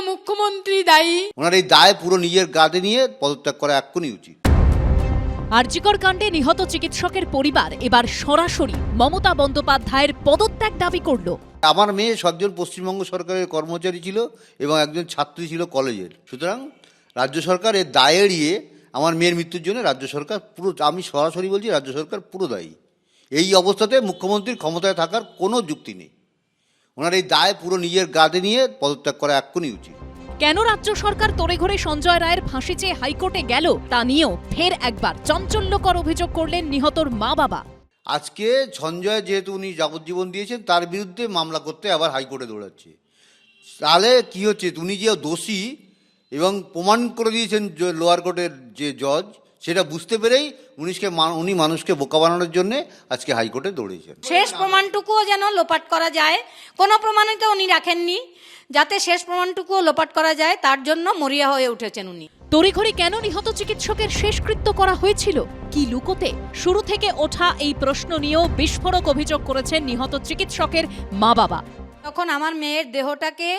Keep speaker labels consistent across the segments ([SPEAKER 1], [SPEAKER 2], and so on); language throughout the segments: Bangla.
[SPEAKER 1] মুখ্যমন্ত্রী দায়ী।
[SPEAKER 2] ওনার এই দায় পুরো নিজের গাদে নিয়ে পদত্যাগ করা এক্ষুনি উচিত।
[SPEAKER 3] আরজিকর কাণ্ডে নিহত চিকিৎসকের পরিবার এবার সরাসরি মমতা বন্দ্যোপাধ্যায়ের পদত্যাগ দাবি করল।
[SPEAKER 2] আমার মেয়ে একজন পশ্চিমবঙ্গ সরকারের কর্মচারী ছিল এবং একজন ছাত্রী ছিল কলেজের। সুতরাং রাজ্য সরকার এর দায় এড়িয়ে আমার মেয়ের মৃত্যুর জন্য রাজ্য সরকার পুরো, আমি সরাসরি বলছি, রাজ্য সরকার পুরো দায়ী। এই অবস্থাতে মুখ্যমন্ত্রীর ক্ষমতায় থাকার কোনো যুক্তি নেই। ওনার এই দায় পুরো নিজের গাদে নিয়ে পদত্যাগ করা এক্ষুনি উচিত।
[SPEAKER 3] কেন রাজ্য সরকার তড়িঘড়ি সঞ্জয় রায়ের ফাঁসি চেয়ে হাইকোর্টে গেল তা নিয়েও ফের একবার চাঞ্চল্যকর অভিযোগ করলেন নিহতর মা বাবা।
[SPEAKER 2] আজকে সঞ্জয় যেহেতু উনি যাবজ্জীবন দিয়েছেন, তার বিরুদ্ধে মামলা করতে আবার হাইকোর্টে দৌড়াচ্ছে। তাহলে কি হচ্ছে, উনি যে দোষী এবং প্রমাণ করে দিয়েছেন লোয়ার কোর্টের যে জজ, সেটা বুঝতে পেরেই উনি মানুষকে বোকা বানানোর জন্য আজকে হাইকোর্টে দৌড়িয়েছেন।
[SPEAKER 1] শেষ প্রমাণটুকুও যেন লোপাট করা যায়, কোনো প্রমাণই তো উনি রাখেননি, যাতে শেষ প্রমাণটুকুও লোপাট করা যায় তার জন্য মরিয়া হয়ে উঠেছেন উনি।
[SPEAKER 3] তড়িঘড়ি কেন নিহত চিকিৎসকের শেষকৃত্য করা হয়েছিল, কি লুকোতে? শুরু থেকে ওঠা এই প্রশ্ন নিয়েও বিস্ফোরক অভিযোগ করেছেন নিহত চিকিৎসকের মা বাবা।
[SPEAKER 1] তখন আমার মেয়ের দেহটাকে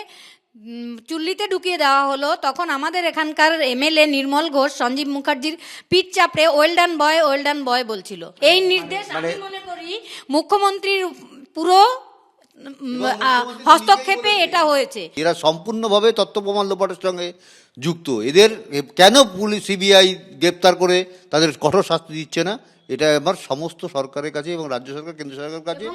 [SPEAKER 1] চুল্লিতে ঢুকিয়ে দেওয়া হলো, তখন আমাদের এখানকার এমএলএ নির্মল ঘোষ সঞ্জীব মুখার্জির পিঠ চাপড়ে ওয়েল ডান বয় বলছিল। এই নির্দেশ আমি মনে করি মুখ্যমন্ত্রীর পুরো হস্তক্ষেপে এটা হয়েছে।
[SPEAKER 2] এরা সম্পূর্ণভাবে তথ্য প্রমাণ লোপাটের সঙ্গে যুক্ত। এদের কেন পুলিশ সিবিআই গ্রেপ্তার করে তাদের কঠোর শাস্তি দিচ্ছে না, এটা আমার সমস্ত সরকারের কাছে এবং রাজ্য সরকার, কেন্দ্র সরকারের কাছে।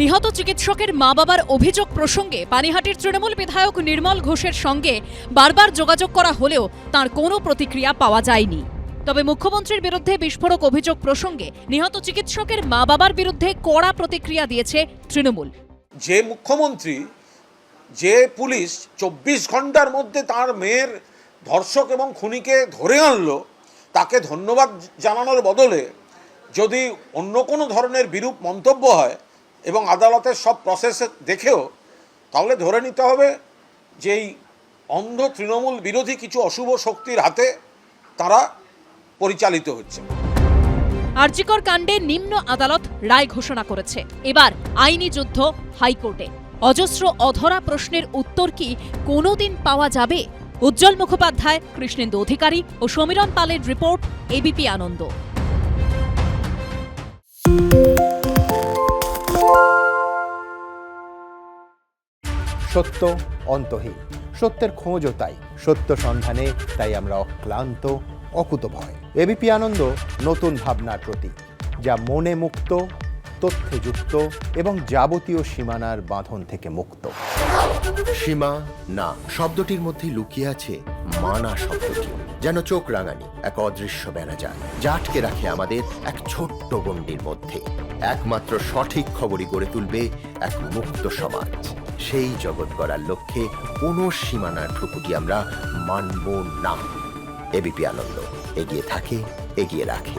[SPEAKER 3] নিহত চিকিৎসকের মা বাবার অভিযোগ প্রসঙ্গে পানিহাটির তৃণমূল বিধায়ক নির্মল ঘোষের সঙ্গে বারবার যোগাযোগ করা হলেও তার কোনো প্রতিক্রিয়া পাওয়া যায়নি। তবে মুখ্যমন্ত্রীর বিরুদ্ধে বিস্ফোরক অভিযোগ প্রসঙ্গে নিহত চিকিৎসকের মা বাবার বিরুদ্ধে কড়া প্রতিক্রিয়া দিয়েছে তৃণমূল।
[SPEAKER 4] যে মুখ্যমন্ত্রী, যে পুলিশ 24 ঘন্টার মধ্যে তার মেয়ের ধর্ষক এবং খুনিকে ধরে আনলো, তাকে ধন্যবাদ জানানোর বদলে যদি অন্য কোনো ধরনের বিরূপ মন্তব্য হয় এবং আদালতের সব প্রসেস দেখেও, তাহলে ধরে নিতে হবে যে এই অন্ধ তৃণমূল বিরোধী কিছু অশুভ শক্তির হাতে তারা পরিচালিত হচ্ছে।
[SPEAKER 3] আরজিকর কাণ্ডে নিম্ন আদালত রায় ঘোষণা করেছে। এবার আইনি যুদ্ধ হাইকোর্টে। অজস্র অধরা প্রশ্নের উত্তর কি কোনোদিন পাওয়া যাবে? উজ্জ্বল মুখোপাধ্যায়, কৃষ্ণেন্দু অধিকারী ও সমীরণ পালের রিপোর্ট, এবিপি আনন্দ।
[SPEAKER 5] সত্য অন্তহীন, সত্যের খোঁজও তাই, সত্য সন্ধানে তাই আমরা অক্লান্ত, অকুতভয়। এবিপি আনন্দ নতুন ভাবনার প্রতীক, যা মনে মুক্ত, তথ্যে যুক্ত এবং যাবতীয় সীমানার বাঁধন থেকে মুক্ত।
[SPEAKER 6] সীমা না শব্দটির মধ্যে লুকিয়ে আছে মানা শব্দটি, যেন চোখ রাঙানি এক অদৃশ্য বেড়াজাল, যা আটকে রাখে আমাদের এক ছোট্ট গণ্ডির মধ্যে। একমাত্র সঠিক খবরই গড়ে তুলবে এক মুক্ত সমাজ। সেই জগৎ গড়ার লক্ষ্যে কোনো সীমানার ঠুকুটি আমরা মানব না। এবিপি আনন্দ এগিয়ে থাকে, এগিয়ে রাখে।